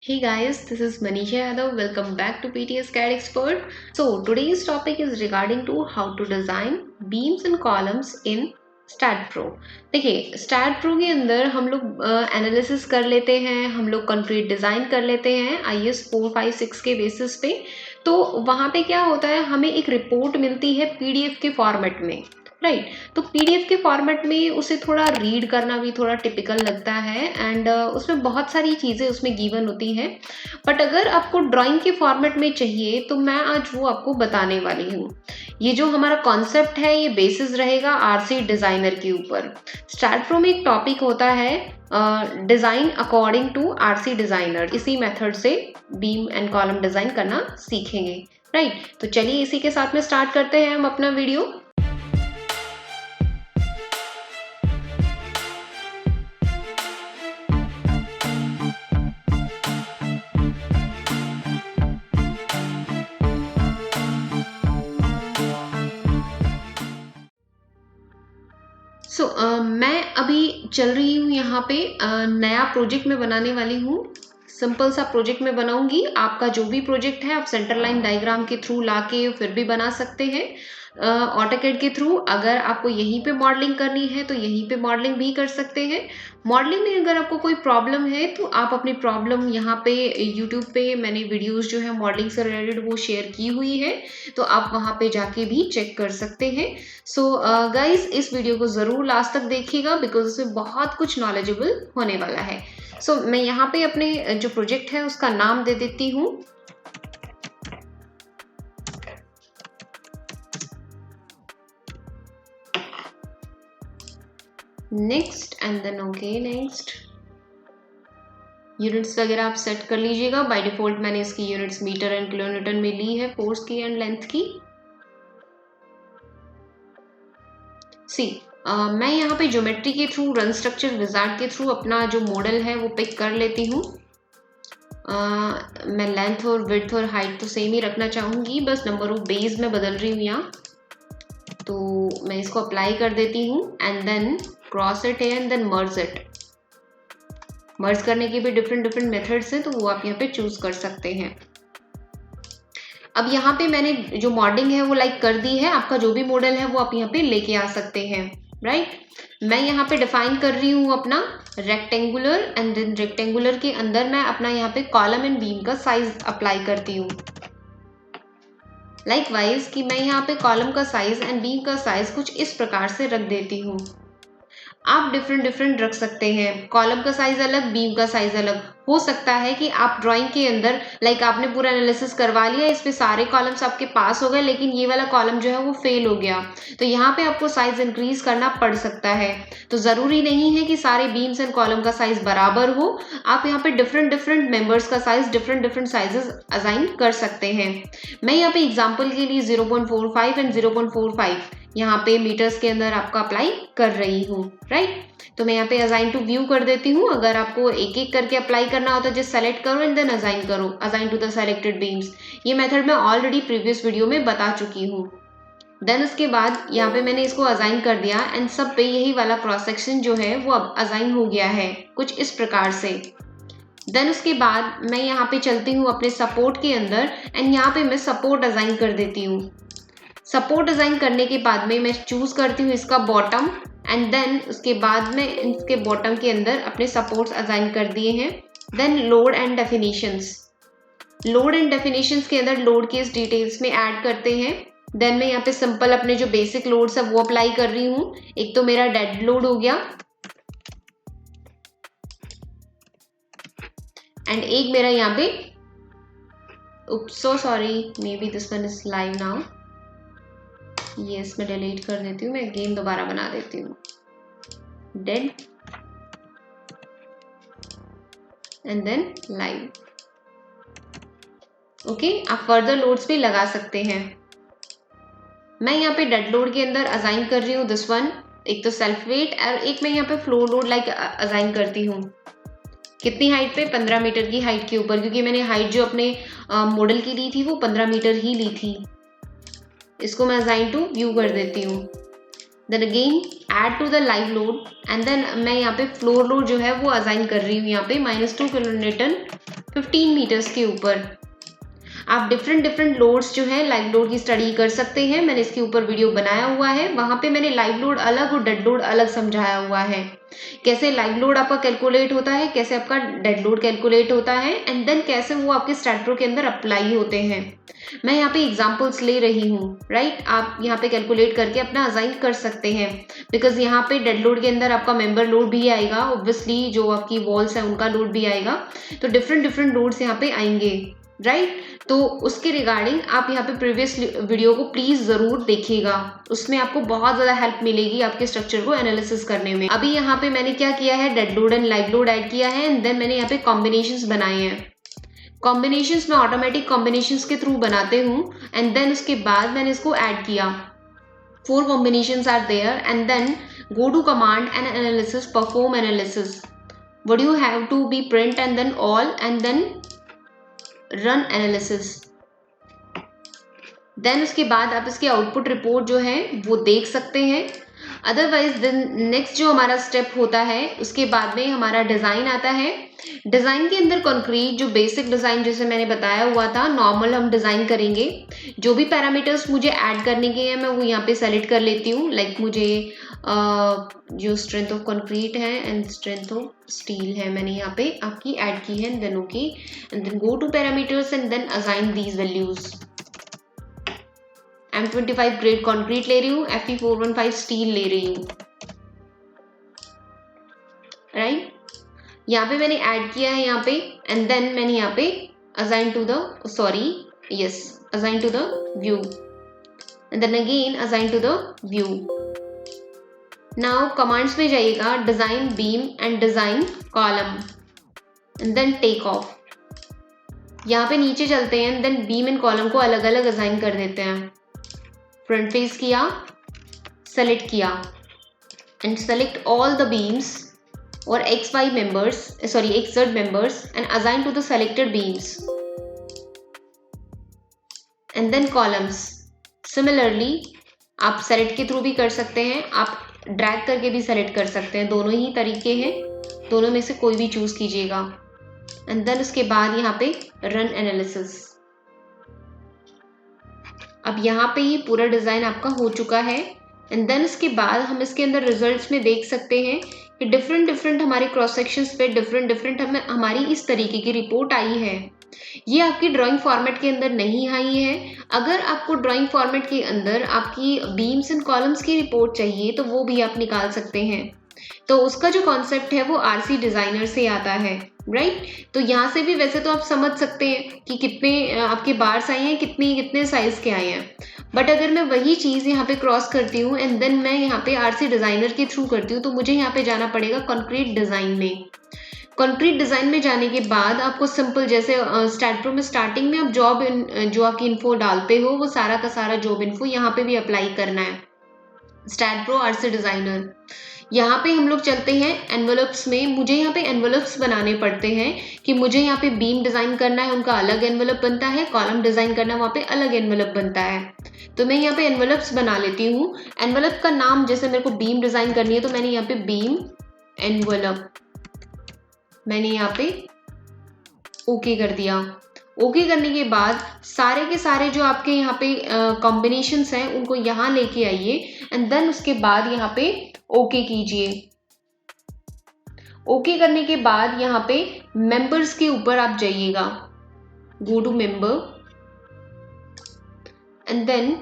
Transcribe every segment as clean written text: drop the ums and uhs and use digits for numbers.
Hey guys, this is Manisha Yadav. Welcome back to PTS CAD Expert. So today's topic is regarding to how to design beams and columns in StatPro. देखिए StatPro के अंदर हम लोग analysis कर लेते हैं, हम लोग कंक्रीट डिज़ाइन कर लेते हैं IS 456 के बेसिस पे। तो वहाँ पे क्या होता है, हमें एक रिपोर्ट मिलती है PDF के फॉर्मेट में, राइट तो PDF के फॉर्मेट में उसे थोड़ा रीड करना भी थोड़ा टिपिकल लगता है एंड उसमें बहुत सारी चीज़ें उसमें गिवन होती हैं। बट अगर आपको ड्राइंग के फॉर्मेट में चाहिए तो मैं आज वो आपको बताने वाली हूँ। ये जो हमारा कॉन्सेप्ट है ये बेसिस रहेगा RC डिज़ाइनर के ऊपर। StatPro में एक टॉपिक होता है design according to RC designer. इसी मेथड से बीम एंड कॉलम डिज़ाइन करना सीखेंगे, राइट तो चलिए इसी के साथ में स्टार्ट करते हैं हम अपना वीडियो। मैं अभी चल रही हूँ यहाँ पे नया प्रोजेक्ट में बनाने वाली हूँ। सिंपल सा प्रोजेक्ट में बनाऊंगी। आपका जो भी प्रोजेक्ट है आप सेंटर लाइन डायग्राम के थ्रू लाके फिर भी बना सकते हैं ऑटोकैड के थ्रू। अगर आपको यहीं पे मॉडलिंग करनी है तो यहीं पे मॉडलिंग भी कर सकते हैं। मॉडलिंग में अगर आपको कोई प्रॉब्लम है तो आप अपनी प्रॉब्लम यहाँ पे यूट्यूब पे मैंने वीडियोस जो है मॉडलिंग से रिलेटेड वो शेयर की हुई है, तो आप वहाँ पे जाके भी चेक कर सकते हैं। सो गाइज इस वीडियो को ज़रूर लास्ट तक देखिएगा बिकॉज इसमें बहुत कुछ नॉलेजेबल होने वाला है। सो मैं यहाँ पे अपने जो प्रोजेक्ट है उसका नाम दे देती हूँ next and then okay next. Units वगैरह आप सेट कर लीजिएगा। बाय डिफॉल्ट मैंने इसकी यूनिट्स मीटर एंड किलोमीटर में ली है, फोर्स की एंड लेंथ की। मैं यहाँ पे ज्योमेट्री के थ्रू रन स्ट्रक्चर विजार्ड के थ्रू अपना जो मॉडल है वो पिक कर लेती हूँ। मैं लेंथ और विड्थ और हाइट तो सेम ही रखना चाहूँगी, बस नंबर ऑफ बेस में बदल रही हूँ यहाँ। तो मैं इसको अप्लाई कर देती हूँ एंड देन क्रॉस इट है एंड देन मर्ज इट। मर्ज करने के भी डिफरेंट मेथड्स हैं तो वो आप यहाँ पे चूज कर सकते हैं। अब यहाँ पे मैंने जो मॉडलिंग है वो लाइक कर दी है। आपका जो भी मॉडल है वो आप यहाँ पे लेके आ सकते हैं, राइट। मैं यहाँ पे डिफाइन कर रही हूँ अपना रेक्टेंगुलर एंड देन रेक्टेंगुलर के अंदर मैं अपना यहाँ पे कॉलम एंड बीम का साइज अप्लाई करती हूँ। लाइकवाइज कि मैं यहाँ पे कॉलम का साइज एंड बीम का साइज कुछ इस प्रकार से रख देती हूँ। आप डिफरेंट रख सकते हैं। कॉलम का साइज अलग, बीम का साइज अलग। हो सकता है कि आप ड्राइंग के अंदर लाइक आपने पूरा एनालिसिस करवा लिया, इस पे सारे कॉलम्स आपके पास हो गए लेकिन ये वाला कॉलम जो है वो फेल हो गया, तो यहाँ पे आपको साइज इंक्रीज करना पड़ सकता है। तो ज़रूरी नहीं है कि सारे बीम्स एंड कॉलम का साइज बराबर हो। आप यहाँ पे डिफरेंट मेंबर्स का साइज डिफरेंट साइजेस असाइन कर सकते हैं। मैं यहाँ पे एग्जाम्पल के लिए 0.45 एंड 0.45 यहाँ पे मीटर्स के अंदर आपका अप्लाई कर रही हूँ, राइट। तो मैं यहाँ पे असाइन टू व्यू कर देती हूँ। अगर आपको एक एक करके अप्लाई करना होता है जस्ट सेलेक्ट करो एंड देन असाइन करो, assign to the selected beams. ये मेथड मैं ऑलरेडी प्रीवियस वीडियो में बता चुकी हूँ। देन उसके बाद यहाँ पे मैंने इसको असाइन कर दिया एंड सब पे यही वाला क्रॉस सेक्शन जो है वो अब असाइन हो गया है कुछ इस प्रकार से। देन उसके बाद मैं यहाँ पे चलती हूँ अपने सपोर्ट के अंदर एंड यहाँ पे मैं सपोर्ट असाइन कर देती हूँ। सपोर्ट डिज़ाइन करने के बाद में मैं चूज़ करती हूँ इसका बॉटम एंड देन उसके बाद में इसके बॉटम के अंदर अपने सपोर्ट्स असाइन कर दिए हैं। Then load and definitions. Load and definitions के अंदर लोड के इस डिटेल्स में ऐड करते हैं। देन मैं यहाँ पे सिंपल अपने जो बेसिक लोड्स है वो अप्लाई कर रही हूँ। एक तो मेरा डेड लोड हो गया एंड एक मेरा यहाँ पे so sorry may be this one is live now. ये इसमें डिलीट कर देती हूँ मैं, अगेन दोबारा बना देती हूँ dead and then live. Okay, आप फर्दर लोड्स भी लगा सकते हैं। मैं यहाँ पे डेड लोड के अंदर असाइन कर रही हूँ दिस वन। एक तो सेल्फ वेट और एक मैं यहाँ पे फ्लोर लोड लाइक असाइन करती हूँ। कितनी हाइट पे? 15 मीटर की हाइट के ऊपर, क्योंकि मैंने हाइट जो अपने मॉडल की ली थी वो 15 मीटर ही ली थी। इसको मैं असाइन टू व्यू कर देती हूँ। Then again add to the live load and then मैं यहाँ पे फ्लोर लोड जो है वो असाइन कर रही हूँ यहाँ पे -2 किलोन्यूटन 15 मीटर्स के ऊपर। आप डिफरेंट लोड्स जो है लाइव लोड की स्टडी कर सकते हैं। मैंने इसके ऊपर वीडियो बनाया हुआ है, वहां पे मैंने लाइव लोड अलग और डेड लोड अलग समझाया हुआ है, कैसे लाइव लोड आपका कैलकुलेट होता है, कैसे आपका डेड लोड कैलकुलेट होता है एंड देन कैसे वो आपके स्टैटप्रो के अंदर अप्लाई होते हैं। मैं यहाँ पे एग्जांपल्स ले रही हूँ, राइट। आप यहाँ पे कैलकुलेट करके अपना असाइन कर सकते हैं, बिकॉज यहाँ पे डेड लोड के अंदर आपका मेंबर लोड भी आएगा, ऑब्वियसली जो आपकी वॉल्स है उनका लोड भी आएगा, तो डिफरेंट लोड्स यहाँ पे आएंगे, राइट। तो उसके रिगार्डिंग आप यहाँ पे प्रीवियस वीडियो को प्लीज जरूर देखिएगा, उसमें आपको बहुत ज्यादा हेल्प मिलेगी आपके स्ट्रक्चर को एनालिसिस करने में। अभी यहाँ पे मैंने क्या किया है, dead load and live load add किया है एंड देन मैंने यहाँ पे कॉम्बिनेशंस बनाए हैं। कॉम्बिनेशंस में ऑटोमेटिक कॉम्बिनेशंस के थ्रू बनाते हूँ एंड देन उसके बाद मैंने इसको ऐड किया। 4 combinations are there and then go to command and analysis, perform analysis. What you have to be print and then all and then run analysis. Then उसके बाद आप इसकी आउटपुट रिपोर्ट जो है वो देख सकते हैं। अदरवाइज नेक्स्ट जो हमारा स्टेप होता है उसके बाद में हमारा डिज़ाइन आता है। डिज़ाइन के अंदर कंक्रीट जो बेसिक डिज़ाइन जैसे मैंने बताया हुआ था, नॉर्मल हम डिज़ाइन करेंगे। जो भी पैरामीटर्स मुझे ऐड करने के हैं मैं वो यहाँ पे सेलेक्ट कर लेती हूँ। लाइक मुझे जो स्ट्रेंथ ऑफ कंक्रीट है एंड स्ट्रेंथ ऑफ स्टील है मैंने यहाँ पे आपकी ऐड की है। Then okay and then go to parameters and then assign these values. M25 grade concrete ले रही हूँ, Fe415 स्टील ले रही हूँ, राइट। यहाँ पे मैंने ऐड किया है यहाँ पे एंड देन मैंने यहाँ पे assign to the assign to the view and then again assign to the view. Now commands में जाइएगा, design beam and design column and then take off. यहाँ पे नीचे चलते हैं and then beam and column को अलग अलग असाइन कर देते हैं। फ्रंट फेस किया, सेलेक्ट किया and select all the beams और XZ members and assign to the selected beams and then columns. Similarly आप सेलेक्ट के थ्रू भी कर सकते हैं, आप ड्रैग करके भी सेलेक्ट कर सकते हैं, दोनों ही तरीके हैं, दोनों में से कोई भी चूज कीजिएगा। एंड देन उसके बाद यहाँ पे रन एनालिसिस। अब यहाँ पे ये पूरा डिजाइन आपका हो चुका है एंड देन इसके बाद हम इसके अंदर रिजल्ट्स में देख सकते हैं कि डिफरेंट हमारे क्रॉस सेक्शंस पे डिफरेंट हमारी इस तरीके की रिपोर्ट आई है। ये आपकी ड्राइंग फॉर्मेट के अंदर नहीं आई है। अगर आपको ड्राइंग फॉर्मेट के अंदर आपकी बीम्स एंड कॉलम्स की रिपोर्ट चाहिए तो वो भी आप निकाल सकते हैं। तो उसका जो कॉन्सेप्ट है वो RC डिजाइनर से आता है, राइट। तो यहाँ से भी वैसे तो आप समझ सकते हैं कि कितने आपके बार्स आए हैं, कितने साइज के आए हैं। बट अगर मैं वही चीज़ यहाँ पे क्रॉस करती हूँ एंड देन मैं यहाँ पे RC डिजाइनर के थ्रू करती हूँ तो मुझे यहाँ पे जाना पड़ेगा कंक्रीट डिजाइन में। कंक्रीट डिजाइन में जाने के बाद आपको सिंपल जैसे स्टैटप्रो में स्टार्टिंग में आप जॉब जो आपकी इन्फो डालते हो वो सारा का सारा जॉब इन्फो यहाँ पे भी अप्लाई करना है। स्टैटप्रो RC डिजाइनर, यहाँ पे हम लोग चलते हैं एनवलप्स में। मुझे यहाँ पे एनवलप्स बनाने पड़ते हैं कि मुझे यहाँ पे बीम डिजाइन करना है, उनका अलग एनवलप बनता है, कॉलम डिजाइन करना है, वहाँ पे अलग एनवलप बनता है। तो मैं यहाँ पे एनवलप्स बना लेती हूँ। एनवलप का नाम जैसे मेरे को बीम डिजाइन करनी है तो मैंने यहाँ पे बीम एनवलप मैंने यहाँ पे ओके कर दिया। ओके करने के बाद सारे के सारे जो आपके यहाँ पे कॉम्बिनेशंस हैं उनको यहाँ लेके आइए एंड देन उसके बाद यहाँ पे ओके कीजिए। ओके करने के बाद यहाँ पे मेंबर्स के ऊपर आप जाइएगा, go to member and then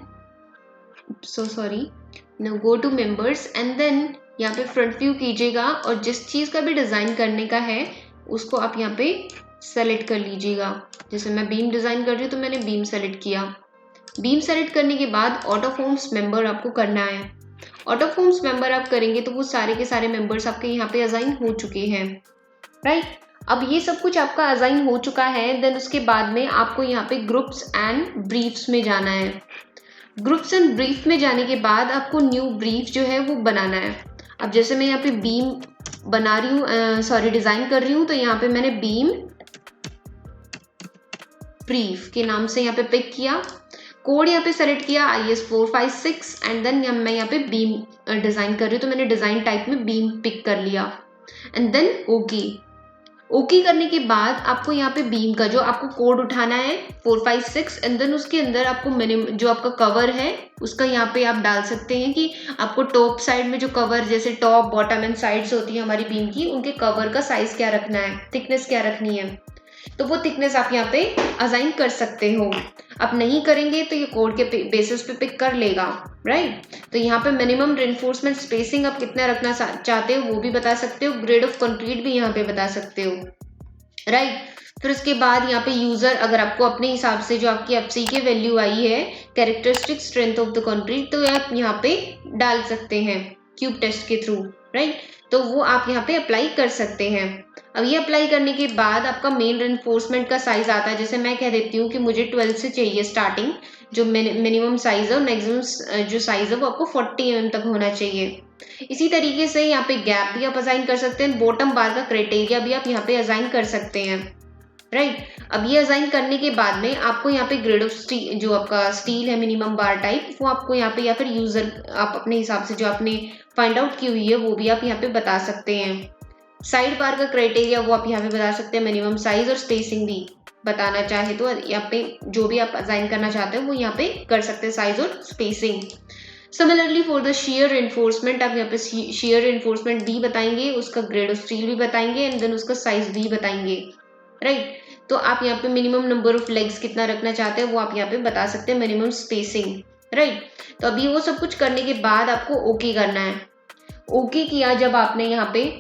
go to members and then यहाँ पे फ्रंट व्यू कीजिएगा और जिस चीज़ का भी डिज़ाइन करने का है उसको आप यहाँ पे सेलेक्ट कर लीजिएगा। जैसे मैं बीम डिज़ाइन कर रही हूँ तो मैंने बीम सेलेक्ट किया। बीम सेलेक्ट करने के बाद ऑटो फॉर्म्स मेंबर आपको करना है। ऑटो फॉर्म्स मेंबर आप करेंगे तो वो सारे के सारे मेंबर्स आपके यहाँ पे असाइन हो चुके हैं, राइट। अब ये सब कुछ आपका असाइन हो चुका है। देन उसके बाद में आपको यहाँ पे ग्रुप्स एंड ब्रीफ्स में जाना है। ग्रुप्स एंड ब्रीफ में जाने के बाद आपको न्यू ब्रीफ जो है वो बनाना है। अब जैसे मैं यहाँ पे बीम बना रही हूँ डिजाइन कर रही हूँ तो यहाँ पे मैंने बीम ब्रीफ के नाम से यहाँ पे पिक किया। कोड यहाँ पे सेलेक्ट किया IS456 एंड देन मैं यहाँ पे बीम डिजाइन कर रही हूँ, तो मैंने डिजाइन टाइप में बीम पिक कर लिया एंड देन ओके करने के बाद आपको यहाँ पे बीम का जो आपको कोड उठाना है 456 एंड देन उसके अंदर आपको मिनिमम जो आपका कवर है उसका यहाँ पे आप डाल सकते हैं कि आपको टॉप साइड में जो कवर जैसे टॉप बॉटम एंड साइड्स होती है हमारी बीम की, उनके कवर का साइज क्या रखना है, थिकनेस क्या रखनी है, तो वो थिकनेस आप यहाँ पे असाइन कर सकते हो। आप नहीं करेंगे तो ये कोड के बेसिस पे पिक कर लेगा, राइट। तो यहाँ पे मिनिमम रेनफोर्समेंट स्पेसिंग आप कितना रखना चाहते हो वो भी बता सकते हो, ग्रेड ऑफ कंक्रीट भी यहाँ पे बता सकते हो, राइट। फिर उसके बाद यहाँ पे यूजर अगर आपको अपने हिसाब से जो आपकी एफसी की वैल्यू आई है characteristic strength of the concrete, तो आप यहाँ पे डाल सकते हैं क्यूब टेस्ट के थ्रू, राइट। तो वो आप यहाँ पे अप्लाई कर सकते हैं। अब ये अप्लाई करने के बाद आपका मेन रेनफोर्समेंट का साइज आता है, जैसे मैं कह देती हूँ कि मुझे 12 से चाहिए स्टार्टिंग, जो मिनिमम साइज है और मैक्सिमम जो साइज है वो आपको 40 mm तक होना चाहिए। इसी तरीके से यहाँ पे गैप भी आप असाइन कर सकते हैं, बॉटम बार का क्राइटेरिया भी आप यहाँ पे असाइन कर सकते हैं, राइट। अब ये असाइन करने के बाद में आपको यहाँ पे ग्रेड ऑफ स्टील जो आपका स्टील है मिनिमम बार टाइप, वो आपको यहाँ पे या फिर यूजर आप अपने हिसाब से जो आपने फाइंड आउट की हुई है वो भी आप यहाँ पे बता सकते हैं। साइड बार का क्राइटेरिया वो आप यहाँ पे बता सकते हैं, मिनिमम साइज और स्पेसिंग भी बताना चाहे तो यहाँ पे जो भी आप असाइन करना चाहते हो वो यहाँ पे कर सकते हैं, साइज और spacing. Similarly for the share enforcement आप यहाँ पे शेयर एनफोर्समेंट भी बताएंगे, उसका ग्रेड ऑफ स्टील भी बताएंगे एंड देन उसका साइज भी बताएंगे, राइट। तो आप यहाँ पे मिनिमम नंबर ऑफ लेग्स कितना रखना चाहते हैं वो आप यहाँ पे बता सकते हैं, मिनिमम स्पेसिंग, राइट। तो अभी वो सब कुछ करने के बाद आपको ओके करना है। ओके किया जब आपने यहाँ पे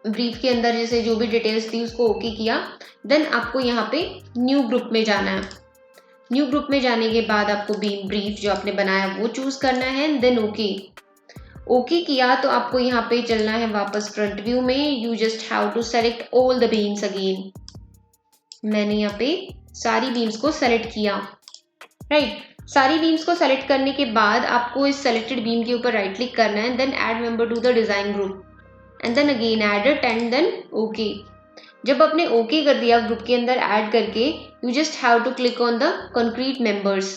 ब्रीफ के अंदर जैसे जो भी डिटेल्स थी उसको ओके किया, देन आपको यहाँ पे न्यू ग्रुप में जाना है। न्यू ग्रुप में जाने के बाद आपको बीम ब्रीफ जो आपने बनाया वो चूज करना है, देन ओके किया तो आपको यहाँ पे चलना है वापस फ्रंट व्यू में। You just have to select all the beams again. मैंने यहाँ पे सारी बीम्स को सेलेक्ट किया, राइट। सारी बीम्स को सेलेक्ट करने के बाद आपको इस सेलेक्टेड बीम के ऊपर राइट क्लिक करना है, then add member to the design group and then again add it and then okay. जब आपने ओके कर दिया ग्रुप के अंदर ऐड करके, you just have to click on the concrete members.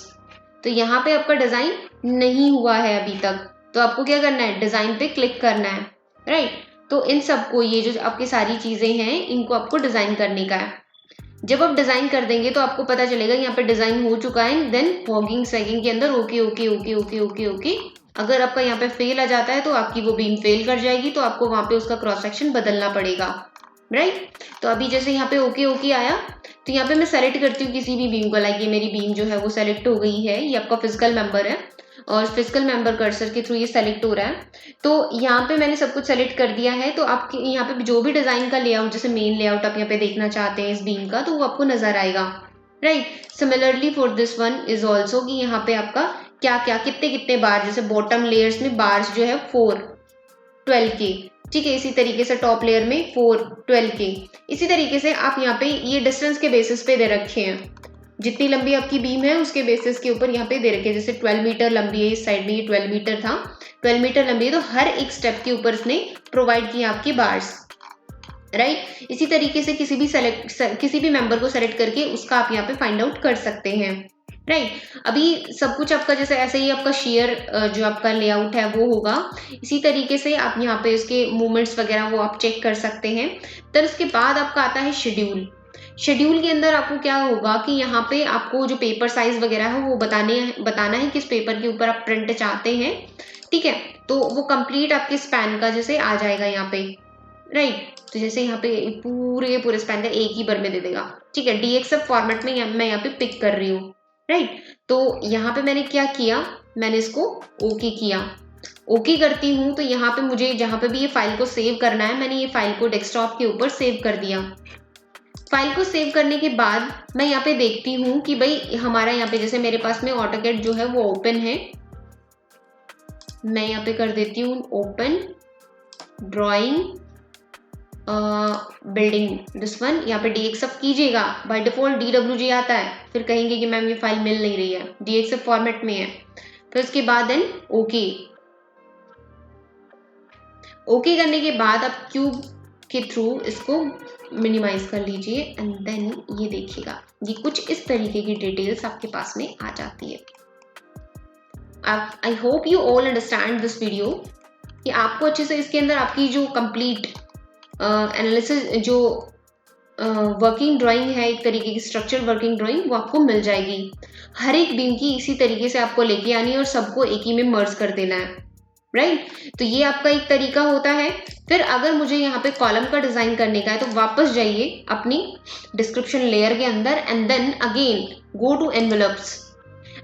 तो यहाँ पे आपका डिजाइन नहीं हुआ है अभी तक, तो आपको क्या करना है, डिजाइन पे क्लिक करना है, राइट। तो इन सबको ये जो आपकी सारी चीजें हैं इनको आपको डिजाइन करने का है। जब आप डिजाइन कर देंगे तो आपको पता चलेगा यहाँ पे डिजाइन हो चुका है, देन फॉगिंग सेगिंग के अंदर okay okay okay okay okay okay. अगर आपका यहाँ पे फेल आ जाता है तो आपकी वो बीम फेल कर जाएगी, तो आपको वहां पे उसका क्रॉस सेक्शन बदलना पड़ेगा, राइट। तो अभी जैसे यहाँ पे ओके ओके आया तो यहाँ पे मैं सेलेक्ट करती हूँ किसी भी बीम को, लाइक ये मेरी बीम जो है वो सेलेक्ट हो गई है, ये आपका फिजिकल मेंबर है और फिजिकल मेंबर कर्सर के थ्रू ये सेलेक्ट हो रहा है। तो यहाँ पे मैंने सब कुछ सेलेक्ट कर दिया है, तो आपके यहाँ पे जो भी डिजाइन का लेआउट जैसे मेन लेआउट आप यहाँ पे देखना चाहते हैं इस बीम का, तो वो आपको नजर आएगा, right. Similarly for this one is also कि यहाँ पे आपका क्या क्या कितने कितने बार, जैसे बॉटम लेयर्स में बार्स जो है 4 12 के, ठीक है। इसी तरीके से टॉप लेयर में 4 12 के। इसी तरीके से आप यहाँ पे ये डिस्टेंस के बेसिस पे दे रखे हैं, जितनी लंबी आपकी बीम है उसके बेसिस के ऊपर यहाँ पे दे रखे हैं। जैसे 12 मीटर लंबी है, इस साइड में ये 12 मीटर था, 12 मीटर लंबी है, तो हर एक स्टेप के ऊपर इसने प्रोवाइड किया आपकी बार्स, राइट। इसी तरीके से किसी भी मेंबर को सेलेक्ट करके उसका आप यहाँ पे फाइंड आउट कर सकते हैं, राइट। अभी सब कुछ आपका जैसे ऐसे ही आपका शेयर जो आपका लेआउट है वो होगा। इसी तरीके से आप यहाँ पे इसके मूवमेंट्स वगैरह वो आप चेक कर सकते हैं। तो उसके बाद आपका आता है शेड्यूल। शेड्यूल के अंदर आपको क्या होगा कि यहाँ पे आपको जो पेपर साइज वगैरह है वो बताना है किस पेपर के ऊपर आप प्रिंट चाहते हैं, ठीक है। तो वो कंप्लीट आपके स्पैन का जैसे आ जाएगा यहाँ पे, राइट। तो जैसे यहाँ पे पूरे स्पैन का एक ही बार में दे देगा, ठीक है। DXF फॉर्मेट में मैं यहाँ पे पिक कर रही हूँ, राइट। तो यहाँ पे मैंने क्या किया, मैंने इसको ओके किया। ओके करती हूँ तो यहाँ पे मुझे जहाँ पे भी ये फाइल को सेव करना है, मैंने ये फाइल को डेस्कटॉप के ऊपर सेव कर दिया। फाइल को सेव करने के बाद मैं यहाँ पे देखती हूँ कि भाई हमारा यहाँ पे जैसे मेरे पास में ऑटोकैड जो है वो ओपन है। मैं यहाँ पे कर देती हूँ open drawing building this one. यहाँ पे DXF कीजिएगा, बाय डिफॉल्ट DWG आता है, फिर कहेंगे कि मैम ये फाइल मिल नहीं रही है, DXF फॉर्मेट में है। फिर उसके बाद देन ओके करने के बाद आप क्यूब के थ्रू इसको मिनिमाइज कर लीजिए एंड देन ये देखिएगा, ये कुछ इस तरीके की डिटेल्स आपके पास में आ जाती है। I hope you all understand this video, कि आपको अच्छे से इसके अंदर आपकी जो कंप्लीट एनालिसिस जो वर्किंग ड्राइंग है, एक तरीके की स्ट्रक्चर वर्किंग ड्राइंग, वो आपको मिल जाएगी। हर एक बीम की इसी तरीके से आपको लेके आनी है और सबको एक ही में मर्ज कर देना है, राइट? तो ये आपका एक तरीका होता है। फिर अगर मुझे यहाँ पे कॉलम का डिजाइन करने का है तो वापस जाइए अपनी डिस्क्रिप्शन लेयर के अंदर and then again go to envelopes.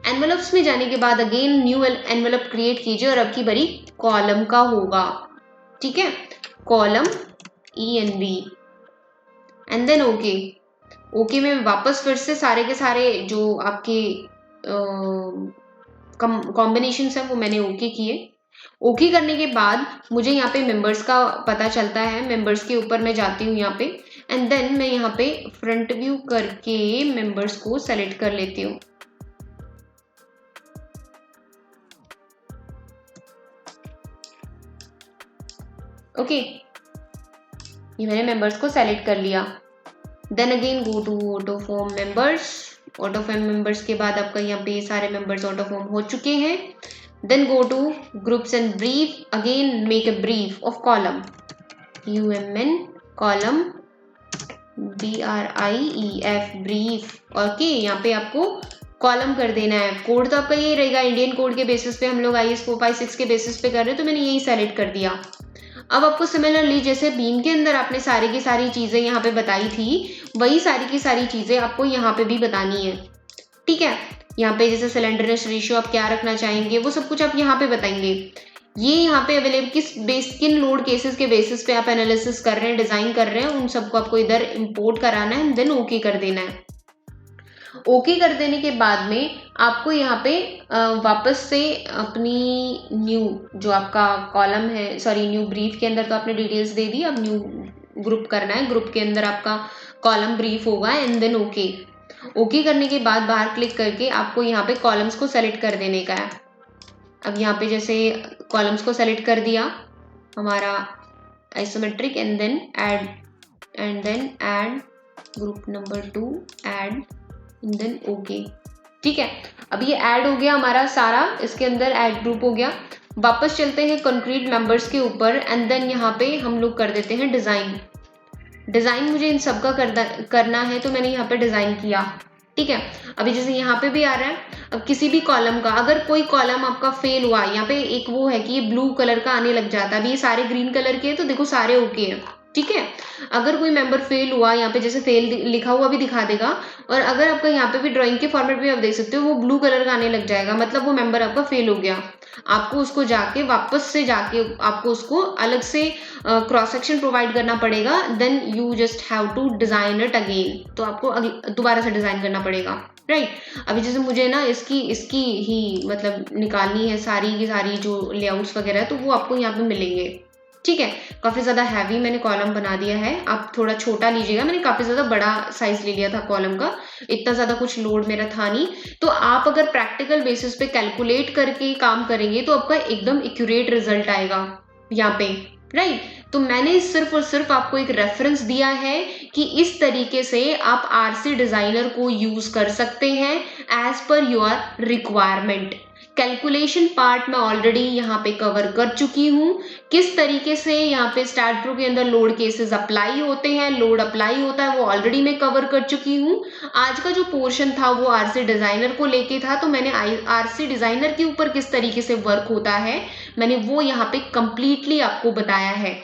Envelopes में जाने के बाद अगेन न्यू एनवेलप क्रिएट कीजिए और अब की बारी कॉलम का होगा, ठीक है? Column ENV and then okay में वापस फिर से सारे के सारे जो आपके कॉम्बिनेशंस है वो मैंने ओके किए। ओके करने के बाद मुझे यहाँ पे मेंबर्स का पता चलता है, मेंबर्स के ऊपर मैं जाती हूँ यहाँ पे एंड देन मैं यहाँ पे फ्रंट व्यू करके मेंबर्स को सेलेक्ट कर लेती हूँ। ओके, ये मैंने मेंबर्स को सेलेक्ट कर लिया। Then again go to auto form members. Auto form members के बाद आपका यहाँ पे सारे मेंबर्स ऑटोफॉर्म हो चुके हैं। Then go to groups and brief, again make a brief of column, UMN column BRIEF brief। Okay, यहाँ पे आपको कॉलम कर देना है। कोड तो आपका यही रहेगा, इंडियन कोड के बेसिस पे हम लोग IS 456 के बेसिस पे कर रहे हैं, तो मैंने यही सेलेक्ट कर दिया। अब आपको सिमिलरली जैसे बीम के अंदर आपने सारी की सारी चीजें यहाँ पे बताई थी, वही सारी की सारी चीजें आपको यहाँ पे भी बतानी है, ठीक है? यहाँ पे जैसे सिलेंडरनेस रेशियो आप क्या रखना चाहेंगे वो सब कुछ आप यहाँ पे बताएंगे। ये यहाँ पे अवेलेबल किन लोड केसेस के बेसिस पे आप एनालिसिस कर रहे हैं, डिजाइन कर रहे हैं, उन सबको आपको इधर इंपोर्ट कराना है, देन ओके कर देना है। ओके कर देने के बाद में आपको यहाँ पे वापस से अपनी न्यू जो आपका कॉलम है, सॉरी न्यू ब्रीफ के अंदर तो आपने डिटेल्स दे दी, अब न्यू ग्रुप करना है। ग्रुप के अंदर आपका कॉलम ब्रीफ होगा एंड देन ओके करने के बाद बाहर क्लिक करके आपको यहाँ पे कॉलम्स को सेलेक्ट कर देने का है। अब यहाँ पे जैसे कॉलम्स को सेलेक्ट कर दिया हमारा isometric and then add group number 2 add and then okay, ठीक है? अब ये ऐड हो गया हमारा सारा, इसके अंदर ऐड ग्रुप हो गया। वापस चलते हैं कंक्रीट मेंबर्स के ऊपर एंड देन यहाँ पे हम लोग कर देते हैं डिजाइन मुझे इन सब का करना है, तो मैंने यहाँ पे डिजाइन किया, ठीक है? अभी जैसे यहाँ पे भी आ रहा है, अब किसी भी कॉलम का अगर कोई कॉलम आपका फेल हुआ, यहाँ पे एक वो है कि ये ब्लू कलर का आने लग जाता है, अभी ये सारे ग्रीन कलर के हैं तो देखो सारे ओके हैं, ठीक है? अगर कोई मेंबर फेल हुआ, यहाँ पे जैसे फेल लिखा हुआ भी दिखा देगा, और अगर आपका यहाँ पे भी ड्राइंग के फॉर्मेट में आप देख सकते हो वो ब्लू कलर का आने लग जाएगा, मतलब वो मेंबर आपका फेल हो गया। आपको उसको जाके वापस से जाके आपको उसको अलग से क्रॉस सेक्शन प्रोवाइड करना पड़ेगा, then you just have to design it again, तो आपको दोबारा से डिजाइन करना पड़ेगा, राइट? अभी जैसे मुझे ना इसकी ही मतलब निकालनी है सारी की सारी जो लेआउट्स वगैरह, तो वो आपको यहाँ पे मिलेंगे, ठीक है? काफी ज्यादा हैवी मैंने कॉलम बना दिया है, आप थोड़ा छोटा लीजिएगा, मैंने काफी ज्यादा बड़ा साइज ले लिया था कॉलम का, इतना ज्यादा कुछ लोड मेरा था नहीं। तो आप अगर प्रैक्टिकल बेसिस पे कैलकुलेट करके काम करेंगे तो आपका एकदम एक्यूरेट रिजल्ट आएगा यहाँ पे, राइट? तो मैंने सिर्फ और सिर्फ आपको एक रेफरेंस दिया है कि इस तरीके से आप RC डिजाइनर को यूज कर सकते हैं as per your requirement. Calculation part मैं ऑलरेडी यहाँ पे कवर कर चुकी हूँ, किस तरीके से यहाँ पे स्टैट प्रो के अंदर लोड केसेस अप्लाई होते हैं, लोड अप्लाई होता है, वो ऑलरेडी मैं कवर कर चुकी हूँ। आज का जो पोर्शन था वो RC डिजाइनर को लेके था, तो मैंने RC डिजाइनर के ऊपर किस तरीके से वर्क होता है मैंने वो यहाँ पे कंप्लीटली आपको बताया है,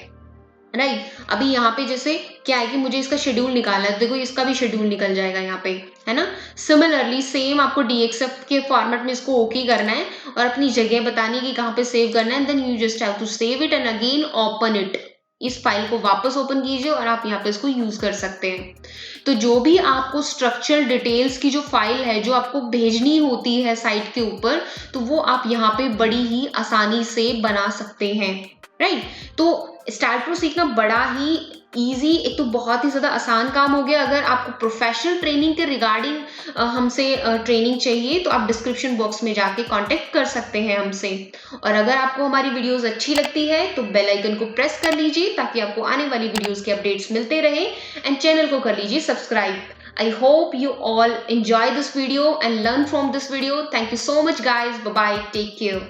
राइट? अभी यहाँ पे जैसे क्या है कि मुझे इसका शेड्यूल निकालना है, देखो इसका भी शेड्यूल निकल जाएगा यहाँ पे, है ना? सिमिलरली सेम आपको DXF के फॉर्मेट में इसको ओके करना है और अपनी जगह बतानी कि कहाँ पे सेव करना है, then you just have to save it and again open it. इस फाइल को वापस ओपन कीजिए और आप यहाँ पे इसको यूज कर सकते हैं। तो जो भी आपको स्ट्रक्चरल डिटेल्स की जो फाइल है जो आपको भेजनी होती है साइट के ऊपर, तो वो आप यहाँ पे बड़ी ही आसानी से बना सकते हैं, राइट। तो स्टार प्रो सीखना बड़ा ही ईजी, एक तो बहुत ही ज़्यादा आसान काम हो गया। अगर आपको प्रोफेशनल ट्रेनिंग के रिगार्डिंग हमसे ट्रेनिंग चाहिए तो आप डिस्क्रिप्शन बॉक्स में जाके कांटेक्ट कर सकते हैं हमसे। और अगर आपको हमारी वीडियोस अच्छी लगती है तो बेल आइकन को प्रेस कर लीजिए ताकि आपको आने वाली वीडियोस के अपडेट्स मिलते रहे, एंड चैनल को कर लीजिए subscribe. I hope you all enjoy this video and learn from this video. Thank you so much guys. Bye bye. Take care.